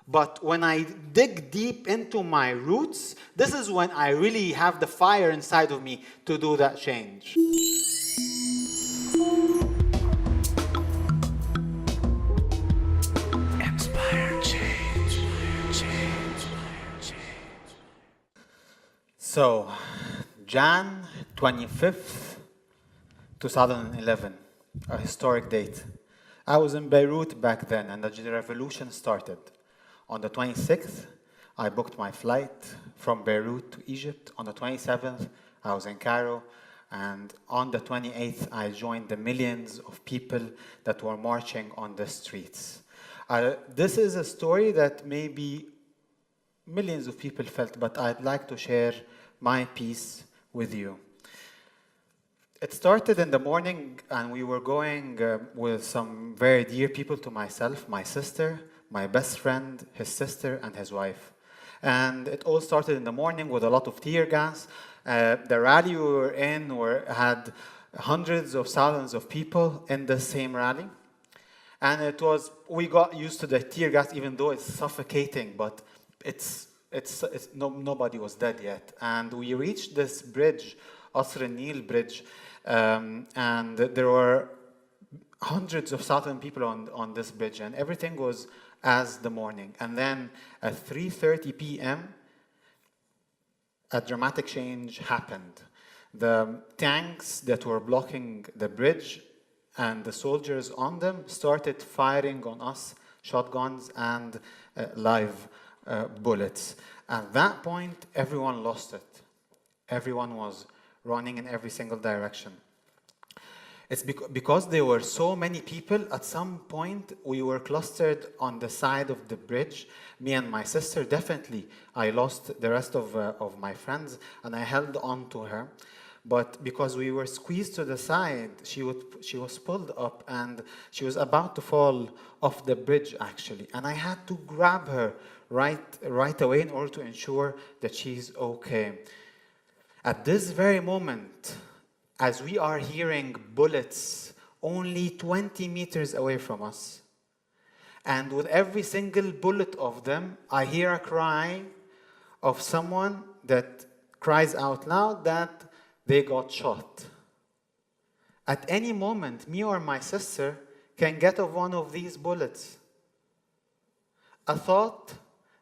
But when I dig deep into my roots, this is when I really have the fire inside of me to do that change. So, Jan 25th, 2011, a historic date. I was in Beirut back then, and the revolution started. On the 26th, I booked my flight from Beirut to Egypt. On the 27th, I was in Cairo. And on the 28th, I joined the millions of people that were marching on the streets. This is a story that maybe millions of people felt, but I'd like to share my piece with you. It started in the morning, and we were going with some very dear people to myself, my sister, my best friend, his sister, and his wife. And it all started in the morning with a lot of tear gas. The rally we were in had hundreds of thousands of people in the same rally. And we got used to the tear gas, even though it's suffocating, but nobody was dead yet. And we reached this bridge, Asr al-Nil bridge, and there were hundreds of thousands of people on this bridge, and everything was as the morning. And then at 3:30 p.m., a dramatic change happened. The tanks that were blocking the bridge and the soldiers on them started firing on us, shotguns and live bullets. At that point, everyone lost it. Everyone was running in every single direction. It's because there were so many people, at some point we were clustered on the side of the bridge. Me and my sister, definitely, I lost the rest of my friends, and I held on to her. But because we were squeezed to the side, she was pulled up, and she was about to fall off the bridge, actually. And I had to grab her right away in order to ensure that she's okay. At this very moment, as we are hearing bullets only 20 meters away from us, and with every single bullet of them, I hear a cry of someone that cries out loud that they got shot. At any moment, me or my sister can get off one of these bullets. A thought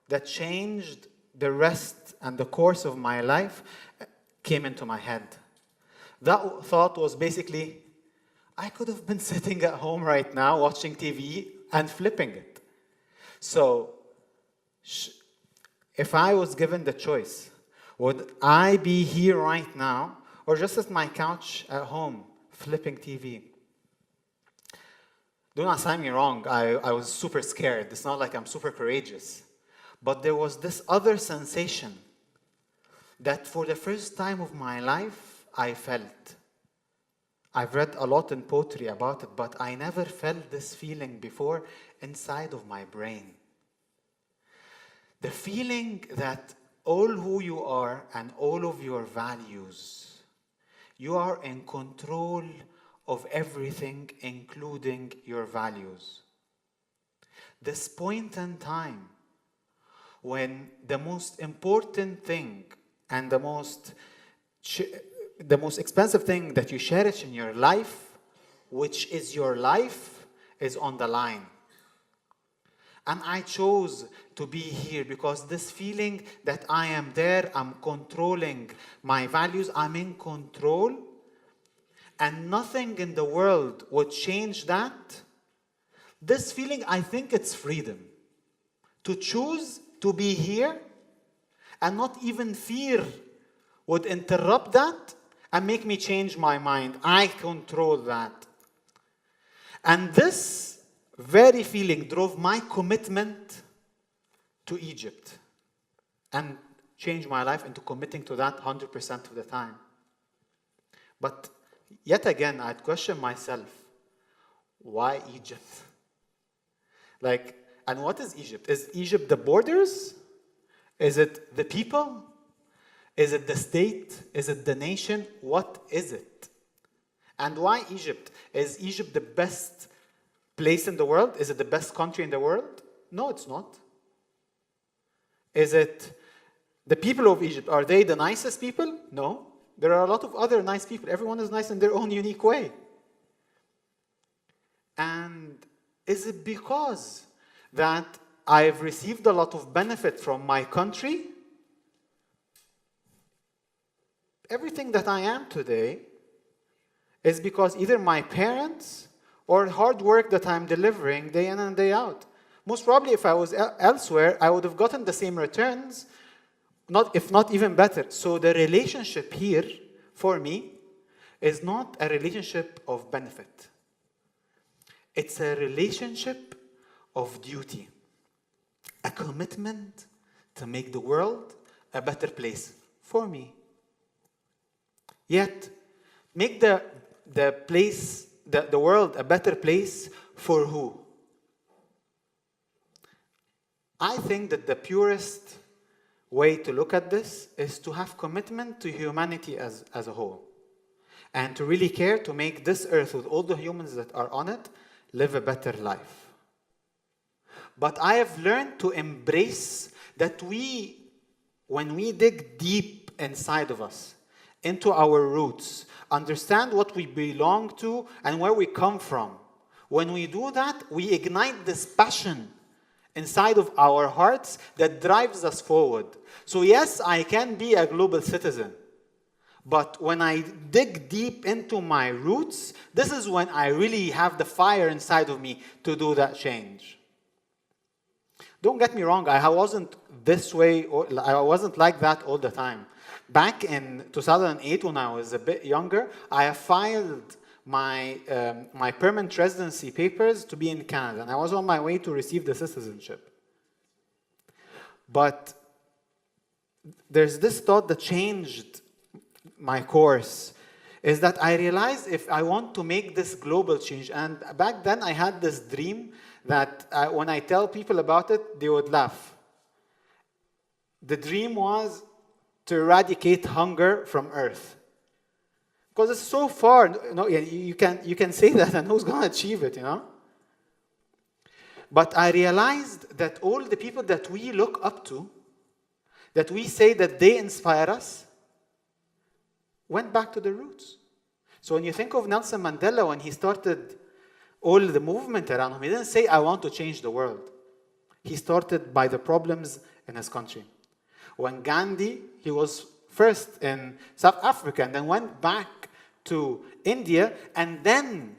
that changed the rest and the course of my life came into my head. That thought was basically, I could have been sitting at home right now watching TV and flipping it. So, if I was given the choice, would I be here right now or just at my couch at home flipping TV? Do not sign me wrong, I was super scared. It's not like I'm super courageous. But there was this other sensation that for the first time of my life, I felt. I've read a lot in poetry about it, but I never felt this feeling before inside of my brain. The feeling that all who you are and all of your values, you are in control of everything, including your values. This point in time when the most important thing and the most expensive thing that you cherish in your life, which is your life, is on the line. And I chose to be here because this feeling that I am there, I'm controlling my values, I'm in control, and nothing in the world would change that. This feeling, I think it's freedom. To choose to be here and not even fear would interrupt that and make me change my mind. I control that. And this very feeling drove my commitment to Egypt and changed my life into committing to that 100% of the time. But yet again, I'd question myself, why Egypt? And what is Egypt? Is Egypt the borders? Is it the people? Is it the state? Is it the nation? What is it? And why Egypt? Is Egypt the best place in the world? Is it the best country in the world? No, it's not. Is it the people of Egypt? Are they the nicest people? No. There are a lot of other nice people. Everyone is nice in their own unique way. And is it because that I've received a lot of benefit from my country? Everything that I am today is because either my parents or hard work that I'm delivering day in and day out. Most probably, if I was elsewhere, I would have gotten the same returns, if not even better. So the relationship here, for me, is not a relationship of benefit. It's a relationship of duty. A commitment to make the world a better place for me. Yet, make the world a better place for who? I think that the purest way to look at this is to have commitment to humanity as a whole. And to really care to make this earth, with all the humans that are on it, live a better life. But I have learned to embrace that when we dig deep inside of us, into our roots, understand what we belong to and where we come from. When we do that, we ignite this passion inside of our hearts that drives us forward. So yes, I can be a global citizen. But when I dig deep into my roots, this is when I really have the fire inside of me to do that change. Don't get me wrong, I wasn't this way, or I wasn't like that all the time. Back in 2008, when I was a bit younger, I filed my permanent residency papers to be in Canada, and I was on my way to receive the citizenship. But there's this thought that changed my course, is that I realized if I want to make this global change, and back then I had this dream that when I tell people about it, they would laugh. The dream was to eradicate hunger from Earth. Because it's so far, you can say that, and who's going to achieve it, But I realized that all the people that we look up to, that we say that they inspire us, went back to the roots. So when you think of Nelson Mandela, when he started all the movement around him, he didn't say, I want to change the world. He started by the problems in his country. When Gandhi, he was first in South Africa and then went back to India, and then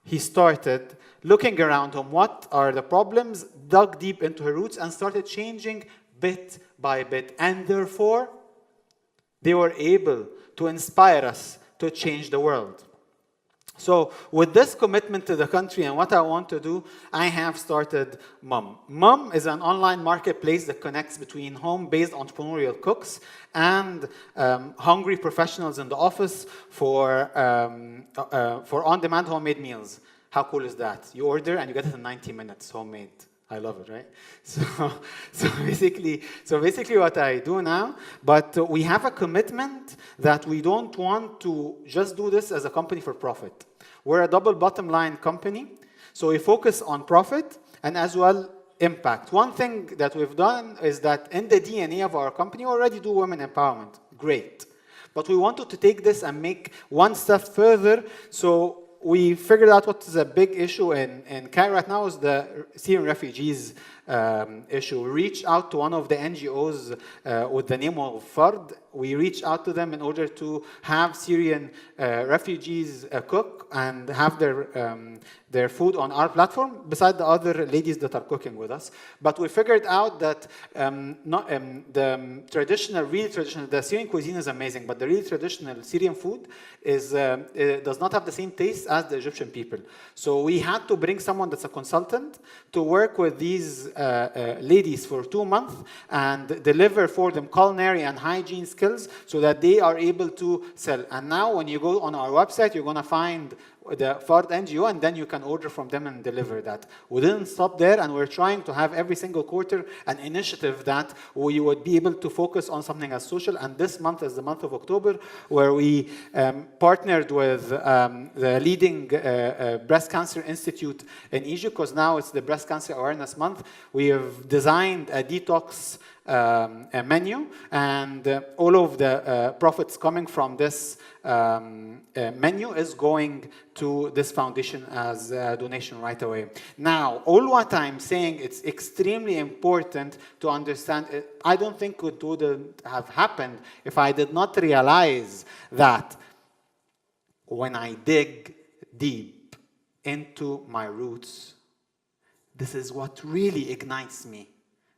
he started looking around him, what are the problems, dug deep into her roots, and started changing bit by bit. And therefore, they were able to inspire us to change the world. So with this commitment to the country and what I want to do, I have started Mumm. Mumm is an online marketplace that connects between home-based entrepreneurial cooks and hungry professionals in the office for on-demand homemade meals. How cool is that? You order and you get it in 90 minutes, homemade. I love it, right? So basically what I do now, but we have a commitment that we don't want to just do this as a company for profit. We're a double bottom line company, so we focus on profit and as well impact. One thing that we've done is that in the DNA of our company, we already do women empowerment. Great. But we wanted to take this and make one step further, so we figured out what is a big issue in Cairo right now is the Syrian refugees issue. We reached out to one of the NGOs with the name of FARD. We reached out to them in order to have Syrian refugees cook and have their food on our platform, beside the other ladies that are cooking with us. But we figured out that the real traditional, the Syrian cuisine is amazing, but the really traditional Syrian food does not have the same taste as the Egyptian people. So we had to bring someone that's a consultant to work with these ladies for 2 months and deliver for them culinary and hygiene skills so that they are able to sell. And now when you go on our website, you're going to find the FARD NGO, and then you can order from them and deliver that. We didn't stop there, and we're trying to have every single quarter an initiative that we would be able to focus on something as social. And this month is the month of October, where we partnered with the leading breast cancer institute in Egypt, because now it's the Breast Cancer Awareness Month. We have designed a detox menu, and all of the profits coming from this menu is going to this foundation as a donation right away. Now, all what I'm saying, it's extremely important to understand. I don't think it would have happened if I did not realize that when I dig deep into my roots, this is what really ignites me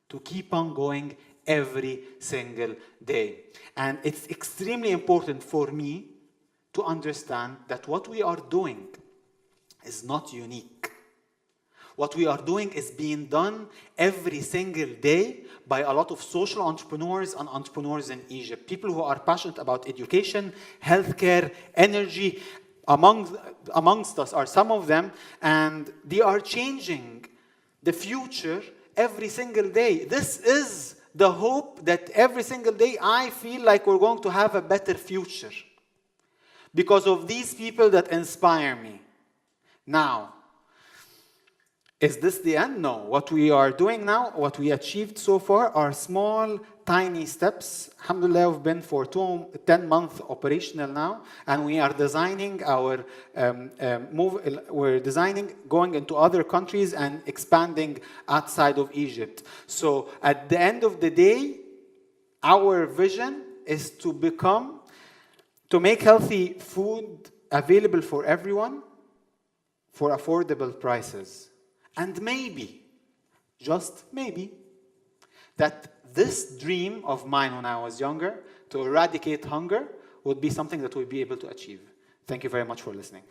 to keep on going every single day. And it's extremely important for me to understand that what we are doing is not unique. What we are doing is being done every single day by a lot of social entrepreneurs and entrepreneurs in Egypt. People who are passionate about education, healthcare, energy. Amongst us are some of them, and they are changing the future every single day. This is the hope that every single day I feel like we're going to have a better future because of these people that inspire me. Now, is this the end? No. What we are doing now, what we achieved so far, are small, tiny steps. Alhamdulillah, we've been for 10 months operational now, and we are designing our we're designing going into other countries and expanding outside of Egypt. So at the end of the day, our vision is to make healthy food available for everyone for affordable prices. And maybe, just maybe, that this dream of mine when I was younger, to eradicate hunger, would be something that we'll be able to achieve. Thank you very much for listening.